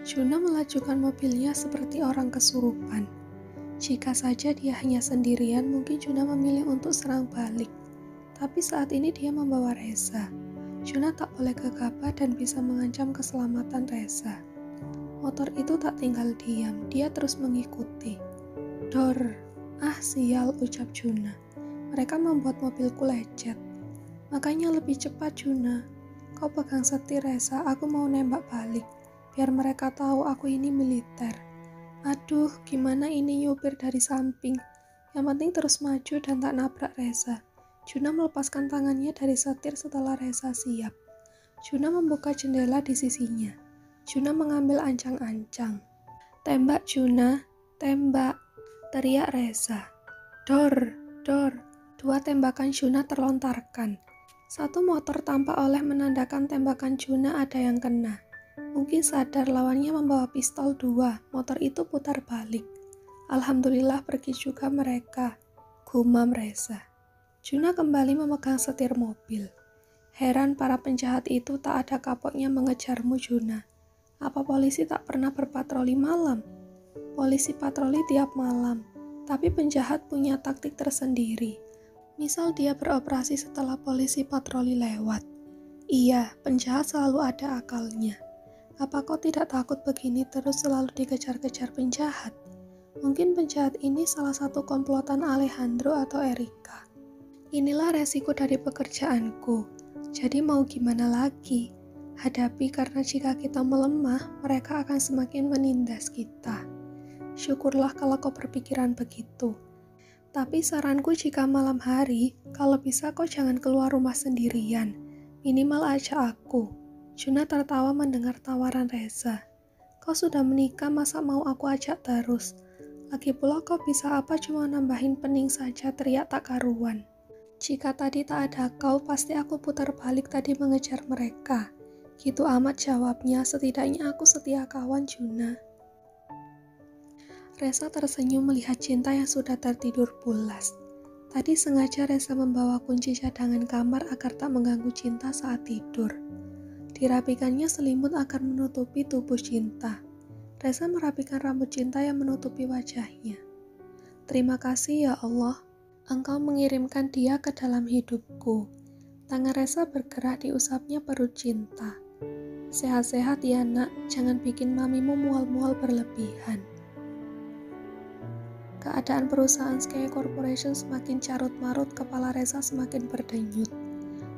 Juna melajukan mobilnya seperti orang kesurupan. Jika saja dia hanya sendirian, mungkin Juna memilih untuk serang balik. Tapi saat ini dia membawa Reza. Juna tak boleh gegabah dan bisa mengancam keselamatan Reza. Motor itu tak tinggal diam, dia terus mengikuti. Dor, ah sial, ucap Juna. Mereka membuat mobilku lecet. Makanya lebih cepat Juna. Kau pegang setir Reza, aku mau nembak balik. Biar mereka tahu aku ini militer. Aduh, gimana ini nyupir dari samping. Yang penting terus maju dan tak nabrak Reza. Juna melepaskan tangannya dari setir setelah Reza siap. Juna membuka jendela di sisinya. Juna mengambil ancang-ancang. Tembak Juna, tembak, teriak Reza. Dor, dor, dua tembakan Juna terlontarkan. Satu motor tampak oleh menandakan tembakan Juna ada yang kena. Mungkin sadar lawannya membawa pistol 2, motor itu putar balik. Alhamdulillah pergi juga mereka, gumam Reza. Juna kembali memegang setir mobil. Heran para penjahat itu tak ada kapoknya mengejarmu Juna. Apa polisi tak pernah berpatroli malam? Polisi patroli tiap malam, tapi penjahat punya taktik tersendiri. Misal dia beroperasi setelah polisi patroli lewat. Iya, penjahat selalu ada akalnya. Apa kau tidak takut begini terus selalu dikejar-kejar penjahat? Mungkin penjahat ini salah satu komplotan Alejandro atau Erika. Inilah resiko dari pekerjaanku. Jadi mau gimana lagi? Hadapi karena jika kita melemah, mereka akan semakin menindas kita. Syukurlah kalau kau berpikiran begitu. Tapi saranku jika malam hari, kalau bisa kau jangan keluar rumah sendirian. Minimal ajak aku. Juna tertawa mendengar tawaran Reza. Kau sudah menikah, masa mau aku ajak terus? Lagi pula kau bisa apa cuma nambahin pening saja, teriak tak karuan. Jika tadi tak ada kau, pasti aku putar balik tadi mengejar mereka. Gitu amat jawabnya, setidaknya aku setia kawan Juna. Reza tersenyum melihat Cinta yang sudah tertidur pulas. Tadi sengaja Reza membawa kunci cadangan kamar agar tak mengganggu Cinta saat tidur. Dirapikannya selimut agar menutupi tubuh Cinta. Reza merapikan rambut Cinta yang menutupi wajahnya. Terima kasih ya Allah, Engkau mengirimkan dia ke dalam hidupku. Tangan Reza bergerak diusapnya perut Cinta. Sehat-sehat ya nak, jangan bikin mamimu mual-mual berlebihan. Keadaan perusahaan Sky Corporation semakin carut-marut, kepala Reza semakin berdenyut.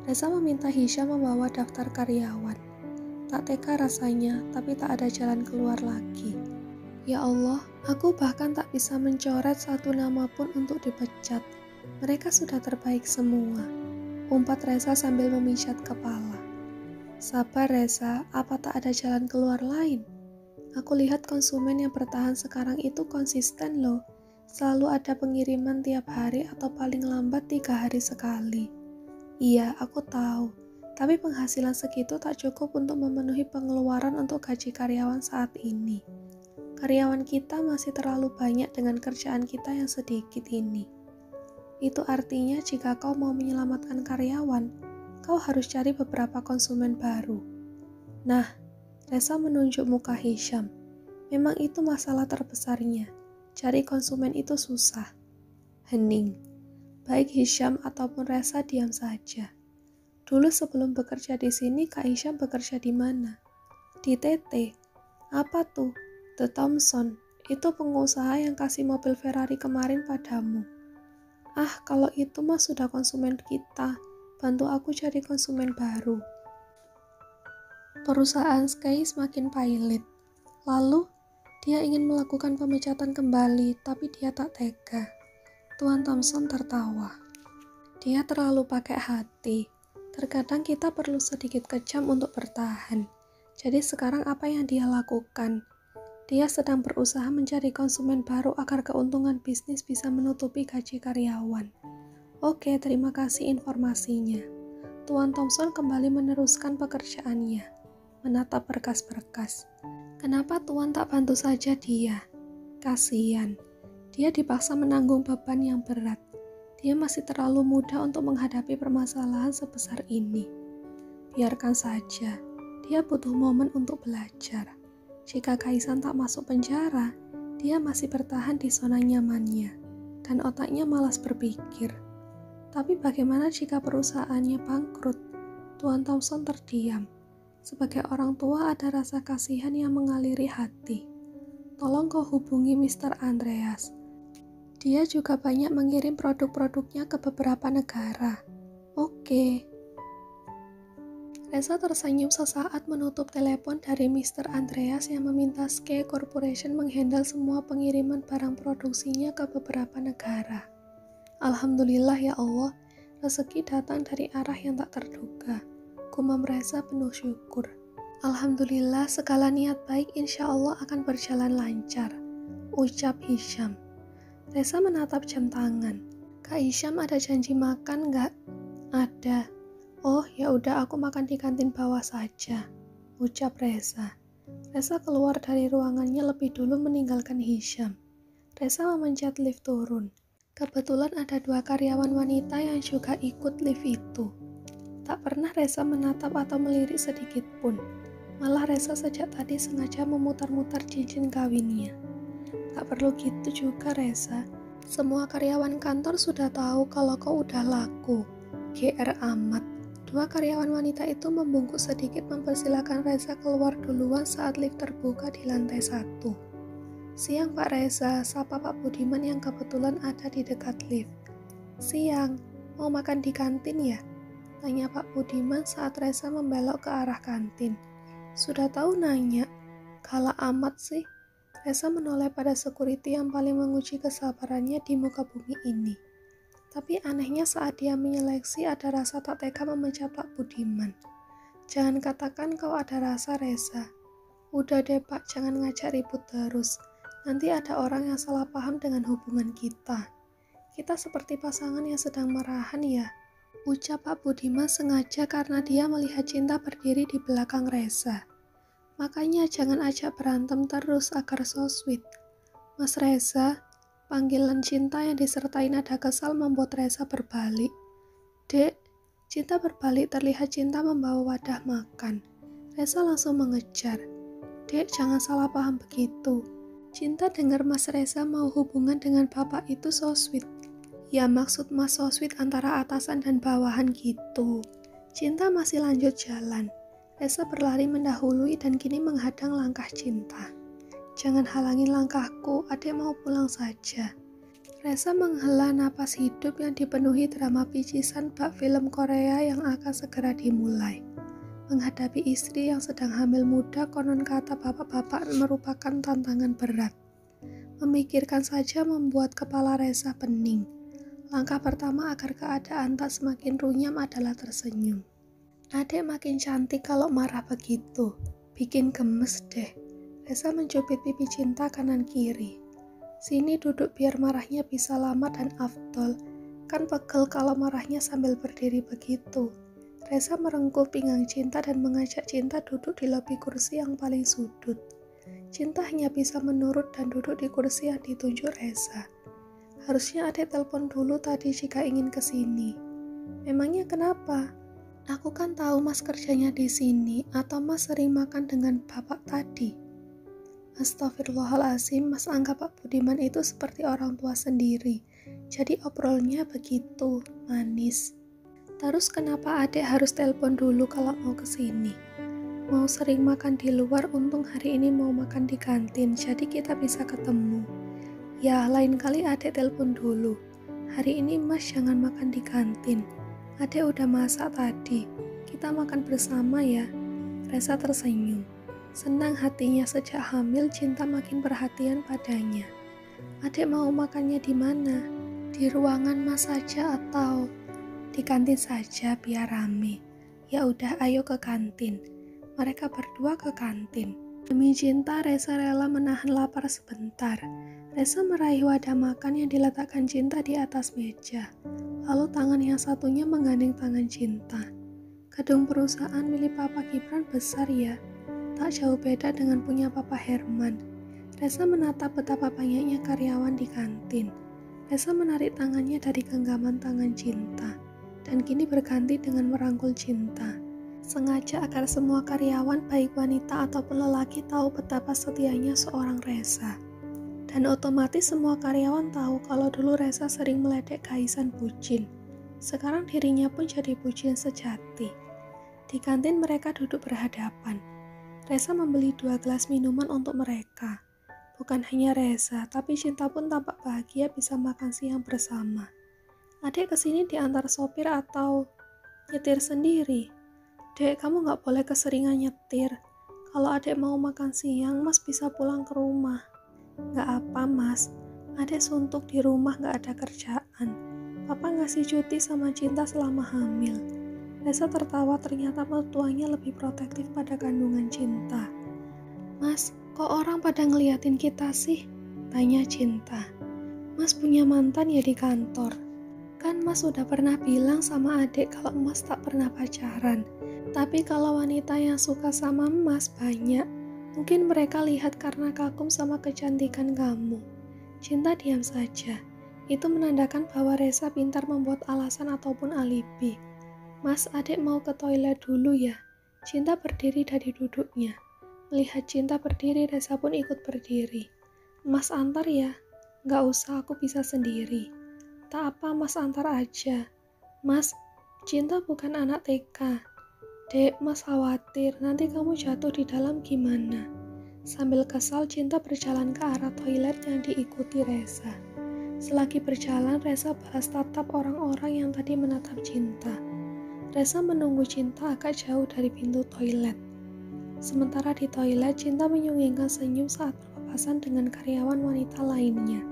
Reza meminta Hisham membawa daftar karyawan. Tak tega rasanya, tapi tak ada jalan keluar lagi. Ya Allah, aku bahkan tak bisa mencoret satu nama pun untuk dipecat. Mereka sudah terbaik semua. Umpat Reza sambil memijat kepala. Sabar Reza, apa tak ada jalan keluar lain? Aku lihat konsumen yang bertahan sekarang itu konsisten loh. Selalu ada pengiriman tiap hari atau paling lambat 3 hari sekali. Iya, aku tahu. Tapi penghasilan segitu tak cukup untuk memenuhi pengeluaran untuk gaji karyawan saat ini. Karyawan kita masih terlalu banyak dengan kerjaan kita yang sedikit ini. Itu artinya jika kau mau menyelamatkan karyawan, kau harus cari beberapa konsumen baru. Nah, Reza menunjuk muka Hisham. Memang itu masalah terbesarnya. Cari konsumen itu susah. Hening. Baik Hisham ataupun Reza diam saja. Dulu sebelum bekerja di sini, Kak Hisham bekerja di mana? Di TT. Apa tuh? The Thompson. Itu pengusaha yang kasih mobil Ferrari kemarin padamu. Ah, kalau itu mah sudah konsumen kita. Bantu aku cari konsumen baru. Perusahaan Sky semakin pailit. Lalu, dia ingin melakukan pemecatan kembali, tapi dia tak tega. Tuan Thompson tertawa. Dia terlalu pakai hati. Terkadang kita perlu sedikit kejam untuk bertahan. Jadi sekarang apa yang dia lakukan? Dia sedang berusaha mencari konsumen baru agar keuntungan bisnis bisa menutupi gaji karyawan. Oke, terima kasih informasinya. Tuan Thompson kembali meneruskan pekerjaannya. Menatap berkas-berkas. Kenapa Tuan tak bantu saja dia? Kasihan. Dia dipaksa menanggung beban yang berat. Dia masih terlalu muda untuk menghadapi permasalahan sebesar ini. Biarkan saja. Dia butuh momen untuk belajar. Jika Kaisan tak masuk penjara, dia masih bertahan di zona nyamannya, dan otaknya malas berpikir. Tapi bagaimana jika perusahaannya bangkrut? Tuan Thompson terdiam. Sebagai orang tua ada rasa kasihan yang mengaliri hati. Tolong kau hubungi Mr. Andreas. Dia juga banyak mengirim produk-produknya ke beberapa negara. Oke. Reza tersenyum sesaat menutup telepon dari Mr. Andreas yang meminta Sky Corporation menghandle semua pengiriman barang produksinya ke beberapa negara. Alhamdulillah ya Allah, rezeki datang dari arah yang tak terduga. Gumam Reza penuh syukur. Alhamdulillah segala niat baik insya Allah akan berjalan lancar, ucap Hisham. Reza menatap jam tangan. Kak Hisham ada janji makan nggak? Ada. Oh, ya udah aku makan di kantin bawah saja, ucap Reza. Reza keluar dari ruangannya lebih dulu meninggalkan Hisham. Reza memencet lift turun. Kebetulan ada 2 karyawan wanita yang juga ikut lift itu. Tak pernah Reza menatap atau melirik sedikit pun. Malah Reza sejak tadi sengaja memutar-mutar cincin kawinnya. Tak perlu gitu juga Reza. Semua karyawan kantor sudah tahu kalau kau udah laku. GR amat. 2 karyawan wanita itu membungkuk sedikit mempersilahkan Reza keluar duluan saat lift terbuka di lantai 1. Siang Pak Reza, sapa Pak Budiman yang kebetulan ada di dekat lift. Siang, mau makan di kantin ya? Tanya Pak Budiman saat Reza membelok ke arah kantin. Sudah tahu nanya, kalah amat sih. Reza menoleh pada security yang paling menguji kesabarannya di muka bumi ini. Tapi anehnya saat dia menyeleksi ada rasa tak tega memecat Pak Budiman. Jangan katakan kau ada rasa Reza. Udah deh Pak, jangan ngajak ribut terus. Nanti ada orang yang salah paham dengan hubungan kita. Kita seperti pasangan yang sedang marahan ya. Ucap Pak Budiman sengaja karena dia melihat Cinta berdiri di belakang Reza. Makanya jangan ajak berantem terus agar so sweet. Mas Reza, panggilan Cinta yang disertai nada kesal membuat Reza berbalik. Dek, Cinta berbalik terlihat Cinta membawa wadah makan. Reza langsung mengejar. Dek, jangan salah paham begitu. Cinta dengar Mas Reza mau hubungan dengan bapak itu so sweet. Ya maksud Mas so sweet antara atasan dan bawahan gitu. Cinta masih lanjut jalan. Reza berlari mendahului dan kini menghadang langkah Cinta. Jangan halangi langkahku, adik mau pulang saja. Reza menghela napas hidup yang dipenuhi drama picisan bak film Korea yang akan segera dimulai. Menghadapi istri yang sedang hamil muda konon kata bapak-bapak merupakan tantangan berat. Memikirkan saja membuat kepala Reza pening. Langkah pertama agar keadaan tak semakin runyam adalah tersenyum. Adik makin cantik kalau marah begitu, bikin gemes deh. Reza mencubit pipi Cinta kanan kiri. Sini duduk biar marahnya bisa lama dan afdol. Kan pegel kalau marahnya sambil berdiri begitu. Reza merengkuh pinggang Cinta dan mengajak Cinta duduk di lobi kursi yang paling sudut. Cinta hanya bisa menurut dan duduk di kursi yang ditunjuk Reza. Harusnya adik telepon dulu tadi jika ingin kesini. Memangnya kenapa? Aku kan tahu Mas kerjanya di sini atau Mas sering makan dengan bapak tadi. Astagfirullahaladzim, Mas anggap Pak Budiman itu seperti orang tua sendiri. Jadi obrolnya begitu, manis. Terus kenapa adik harus telepon dulu kalau mau kesini? Mau sering makan di luar, untung hari ini mau makan di kantin, jadi kita bisa ketemu. Ya, lain kali adik telepon dulu. Hari ini Mas jangan makan di kantin. Adik udah masak tadi. Kita makan bersama ya. Reza tersenyum. Senang hatinya sejak hamil, Cinta makin perhatian padanya. Adik mau makannya di mana? Di ruangan Mas saja atau di kantin saja biar rame? Ya udah, ayo ke kantin. Mereka berdua ke kantin. Demi Cinta, Reza rela menahan lapar sebentar. Reza meraih wadah makan yang diletakkan Cinta di atas meja. Lalu tangan yang satunya menggandeng tangan Cinta. Gedung perusahaan milik Papa Gibran besar ya. Tak jauh beda dengan punya Papa Herman. Reza menatap betapa banyaknya karyawan di kantin. Reza menarik tangannya dari genggaman tangan Cinta, dan kini berganti dengan merangkul Cinta. sengaja agar semua karyawan baik wanita ataupun lelaki tahu betapa setianya seorang Reza. Dan otomatis semua karyawan tahu kalau dulu Reza sering meledek Kaisan bucin. Sekarang dirinya pun jadi bucin sejati. Di kantin mereka duduk berhadapan. Reza membeli 2 gelas minuman untuk mereka. Bukan hanya Reza, tapi Cinta pun tampak bahagia bisa makan siang bersama. Adik kesini diantar sopir atau nyetir sendiri? Dek, kamu gak boleh keseringan nyetir. Kalau adik mau makan siang, mas bisa pulang ke rumah. Gak apa mas, adik suntuk di rumah gak ada kerjaan. Papa ngasih cuti sama Cinta selama hamil. Reza tertawa, ternyata mertuanya lebih protektif pada kandungan Cinta. Mas, kok orang pada ngeliatin kita sih? Tanya Cinta. Mas punya mantan ya di kantor. Kan mas sudah pernah bilang sama adik kalau mas tak pernah pacaran. Tapi kalau wanita yang suka sama mas banyak. Mungkin mereka lihat karena kagum sama kecantikan kamu. Cinta diam saja. Itu menandakan bahwa Reza pintar membuat alasan ataupun alibi. Mas, adik mau ke toilet dulu ya. Cinta berdiri dari duduknya. Melihat Cinta berdiri, Reza pun ikut berdiri. Mas antar ya? Gak usah, aku bisa sendiri. Tak apa, mas antar aja. Mas, Cinta bukan anak TK. Dek, mas khawatir, nanti kamu jatuh di dalam gimana? Sambil kesal, Cinta berjalan ke arah toilet yang diikuti Reza. Selagi berjalan, Reza balas tatap orang-orang yang tadi menatap Cinta. Reza menunggu Cinta agak jauh dari pintu toilet. Sementara di toilet, Cinta menyunggingkan senyum saat berpapasan dengan karyawan wanita lainnya.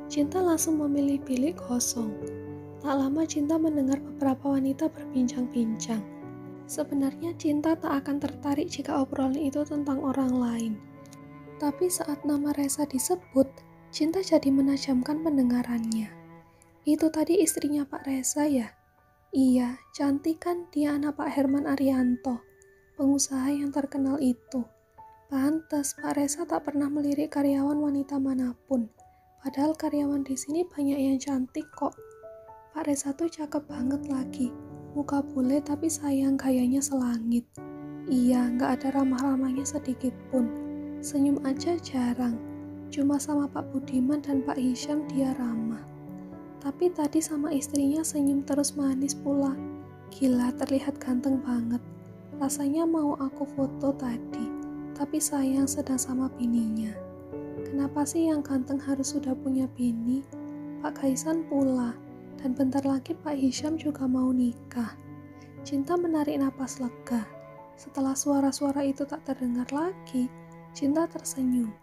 Cinta langsung memilih bilik kosong. Tak lama Cinta mendengar beberapa wanita berbincang-bincang. Sebenarnya Cinta tak akan tertarik jika obrolan itu tentang orang lain. Tapi saat nama Reza disebut, Cinta jadi menajamkan pendengarannya. Itu tadi istrinya Pak Reza ya? Iya, cantik kan, dia anak Pak Herman Arianto. Pengusaha yang terkenal itu. Pantes Pak Reza tak pernah melirik karyawan wanita manapun. Padahal karyawan di sini banyak yang cantik kok. Pak Reza tuh cakep banget lagi. Muka bule tapi sayang gayanya selangit. Iya, gak ada ramah-ramahnya sedikit pun. Senyum aja jarang. Cuma sama Pak Budiman dan Pak Hisham dia ramah. Tapi tadi sama istrinya senyum terus manis pula. Gila, terlihat ganteng banget. Rasanya mau aku foto tadi, tapi sayang sedang sama bininya. Kenapa sih yang ganteng harus sudah punya bini? Pak Kaisan pula, dan bentar lagi Pak Hisham juga mau nikah. Cinta menarik napas lega. Setelah suara-suara itu tak terdengar lagi, Cinta tersenyum.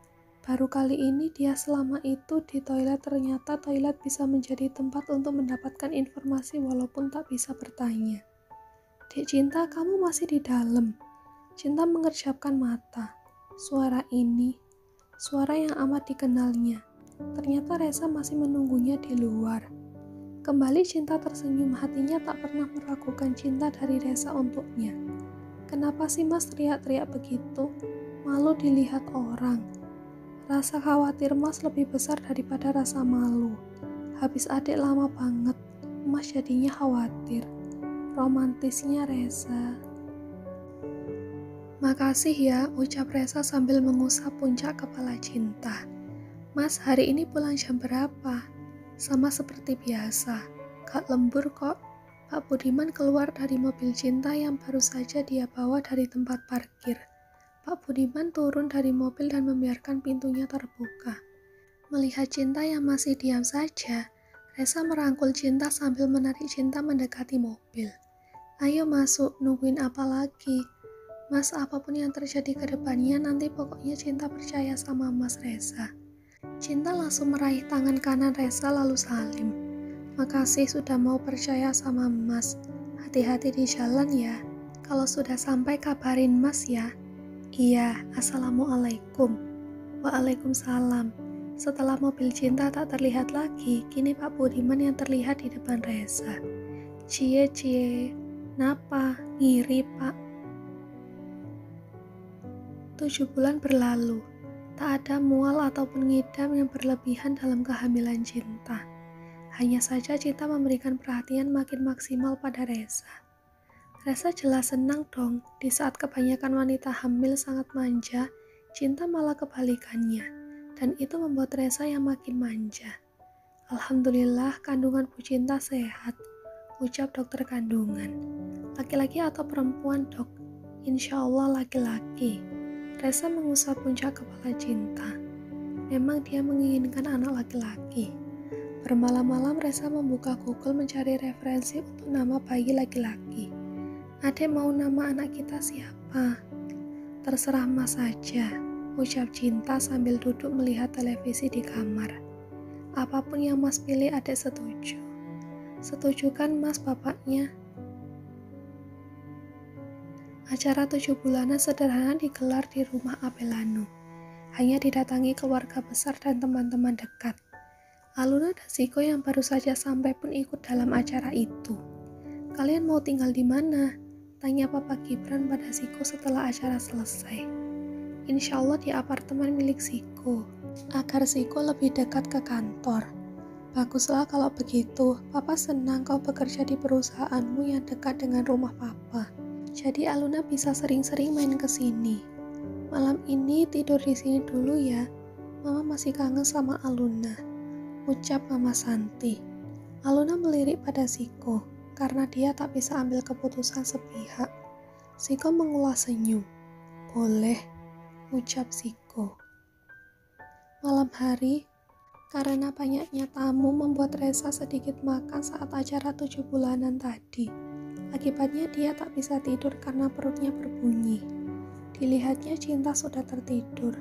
Baru kali ini dia selama itu di toilet, ternyata toilet bisa menjadi tempat untuk mendapatkan informasi walaupun tak bisa bertanya. Dek Cinta, kamu masih di dalam. Cinta mengerjapkan mata. Suara ini, suara yang amat dikenalnya. Ternyata Reza masih menunggunya di luar. Kembali Cinta tersenyum, hatinya tak pernah meragukan cinta dari Reza untuknya. Kenapa sih mas teriak-teriak begitu? Malu dilihat orang. Rasa khawatir mas lebih besar daripada rasa malu. Habis adik lama banget, mas jadinya khawatir. Romantisnya Reza. Makasih ya, ucap Reza sambil mengusap puncak kepala Cinta. Mas, hari ini pulang jam berapa? Sama seperti biasa, gak lembur kok. Pak Budiman keluar dari mobil Cinta yang baru saja dia bawa dari tempat parkir. Pak Budiman turun dari mobil dan membiarkan pintunya terbuka. Melihat Cinta yang masih diam saja, Reza merangkul Cinta sambil menarik Cinta mendekati mobil. Ayo masuk, nungguin apa lagi? Mas, apapun yang terjadi ke depannya, nanti pokoknya Cinta percaya sama Mas Reza. Cinta langsung meraih tangan kanan Reza lalu salim. Makasih sudah mau percaya sama Mas. Hati-hati di jalan ya. Kalau sudah sampai kabarin Mas ya. Iya, assalamualaikum. Waalaikumsalam. Setelah mobil Cinta tak terlihat lagi, kini Pak Budiman yang terlihat di depan Reza. Cie. Napa? Ngiri, Pak. 7 bulan berlalu. Tak ada mual ataupun ngidam yang berlebihan dalam kehamilan Cinta. Hanya saja Cinta memberikan perhatian makin maksimal pada Reza. Resa jelas senang dong. Di saat kebanyakan wanita hamil sangat manja, Cinta malah kebalikannya. Dan itu membuat Resa yang makin manja. Alhamdulillah kandungan Bu Cinta sehat, ucap dokter kandungan. Laki-laki atau perempuan, dok? Insya Allah laki-laki. Resa mengusap puncak kepala Cinta. Memang dia menginginkan anak laki-laki. Bermalam-malam Resa membuka Google mencari referensi untuk nama bayi laki-laki. Adek mau nama anak kita siapa? Terserah mas saja, ucap Cinta sambil duduk melihat televisi di kamar. Apapun yang mas pilih adek setuju. Setuju kan mas bapaknya? Acara 7 bulanan sederhana digelar di rumah Abelano. Hanya didatangi keluarga besar dan teman-teman dekat. Aluna dan Ziko yang baru saja sampai pun ikut dalam acara itu. Kalian mau tinggal di mana? Tanya Papa Gibran pada Ziko setelah acara selesai. Insya Allah di apartemen milik Ziko, agar Ziko lebih dekat ke kantor. Baguslah kalau begitu, Papa senang kau bekerja di perusahaanmu yang dekat dengan rumah Papa. Jadi Aluna bisa sering-sering main ke sini. Malam ini tidur di sini dulu ya, Mama masih kangen sama Aluna, ucap Mama Santi. Aluna melirik pada Ziko, karena dia tak bisa ambil keputusan sepihak. Ziko mengulas senyum. Boleh, ucap Ziko. Malam hari, karena banyaknya tamu membuat Resa sedikit makan saat acara 7 bulanan tadi. Akibatnya dia tak bisa tidur karena perutnya berbunyi. Dilihatnya Cinta sudah tertidur.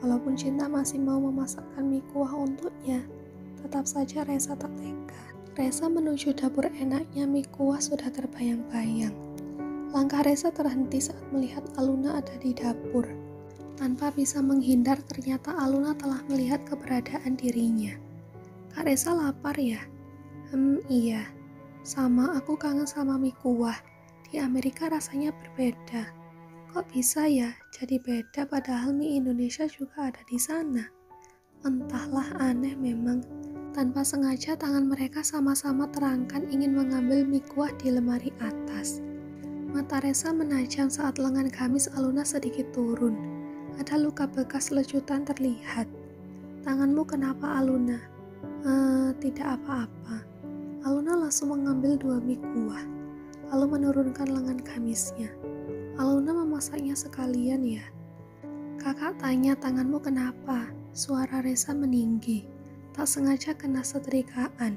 Walaupun Cinta masih mau memasakkan mie kuah untuknya, tetap saja Resa tak tega. Resa menuju dapur, enaknya mie kuah sudah terbayang-bayang. Langkah Resa terhenti saat melihat Aluna ada di dapur. Tanpa bisa menghindar, ternyata Aluna telah melihat keberadaan dirinya. Kak Resa lapar ya? Iya. Sama, aku kangen sama mie kuah. Di Amerika rasanya berbeda. Kok bisa ya jadi beda padahal mie Indonesia juga ada di sana? Entahlah, aneh memang. Tanpa sengaja tangan mereka sama-sama terangkat ingin mengambil mie kuah di lemari atas. Mata Resa menajam saat lengan gamis Aluna sedikit turun. Ada luka bekas lecutan terlihat. Tanganmu kenapa Aluna? Tidak apa-apa. Aluna langsung mengambil 2 mie kuah, lalu menurunkan lengan gamisnya. Aluna memasaknya sekalian ya. Kakak tanya tanganmu kenapa? Suara Resa meninggi. Tak sengaja kena setrikaan.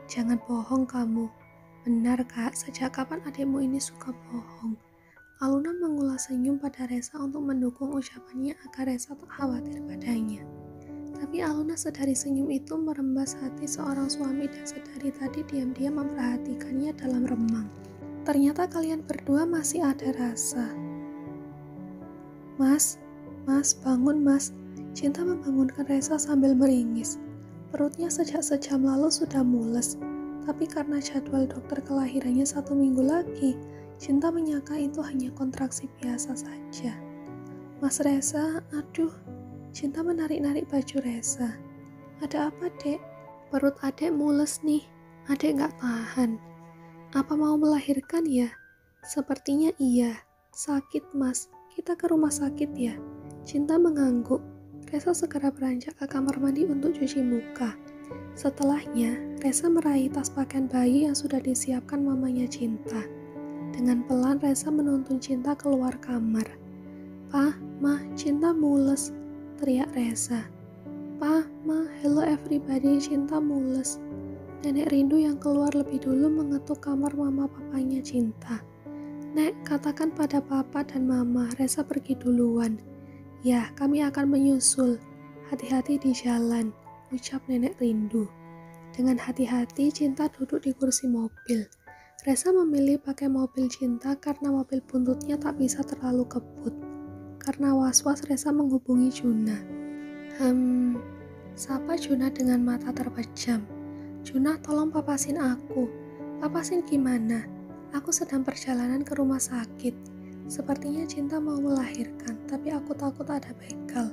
Jangan bohong kamu. Benar kak, sejak kapan adikmu ini suka bohong? Aluna mengulas senyum pada Resa untuk mendukung ucapannya agar Resa tak khawatir padanya. Tapi Aluna sedari senyum itu merembas hati seorang suami dan sedari tadi diam-diam memperhatikannya dalam remang. Ternyata kalian berdua masih ada rasa. Mas, bangun mas. Cinta membangunkan Resa sambil meringis. Perutnya sejak sejam lalu sudah mules, tapi karena jadwal dokter kelahirannya 1 minggu lagi, Cinta menyangka itu hanya kontraksi biasa saja. Mas Resa, aduh. Cinta menarik-narik baju Resa. Ada apa, dek? Perut adek mules nih. Adek gak tahan. Apa mau melahirkan ya? Sepertinya iya. Sakit, mas. Kita ke rumah sakit ya. Cinta mengangguk. Resa segera beranjak ke kamar mandi untuk cuci muka. Setelahnya, Resa meraih tas pakaian bayi yang sudah disiapkan mamanya Cinta. Dengan pelan Resa menuntun Cinta keluar kamar. Pa, ma, Cinta mules, teriak Resa. Pa, ma, hello everybody, Cinta mules. Nenek Rindu yang keluar lebih dulu mengetuk kamar mama papanya Cinta. Nek, katakan pada papa dan mama, Resa pergi duluan. Ya, kami akan menyusul. Hati-hati di jalan, ucap Nenek Rindu. Dengan hati-hati, Cinta duduk di kursi mobil. Resa memilih pakai mobil Cinta karena mobil buntutnya tak bisa terlalu kebut. Karena was-was, Resa menghubungi Juna. Sapa Juna dengan mata terpejam. Juna, tolong papasin aku. Papasin gimana? Aku sedang perjalanan ke rumah sakit. Sepertinya Cinta mau melahirkan, tapi aku takut ada begal.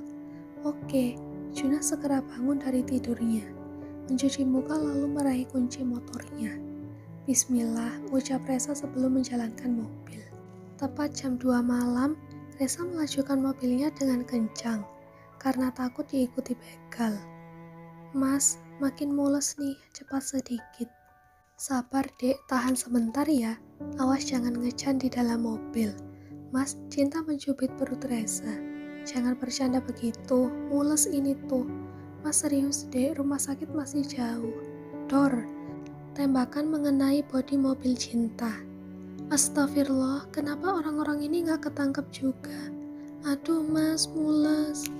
Oke, Juna segera bangun dari tidurnya. Mencuci muka lalu meraih kunci motornya. Bismillah, ucap Reza sebelum menjalankan mobil. Tepat jam 2 malam, Reza melajukan mobilnya dengan kencang, karena takut diikuti begal. Mas, makin mules nih, cepat sedikit. Sabar dek, tahan sebentar ya, awas jangan ngejan di dalam mobil. Mas, Cinta mencubit perut Reza. Jangan bercanda begitu, mules ini tuh. Mas serius dek, rumah sakit masih jauh. Dor, tembakan mengenai bodi mobil Cinta. Astagfirullah, kenapa orang-orang ini gak ketangkep juga? Aduh mas, mules.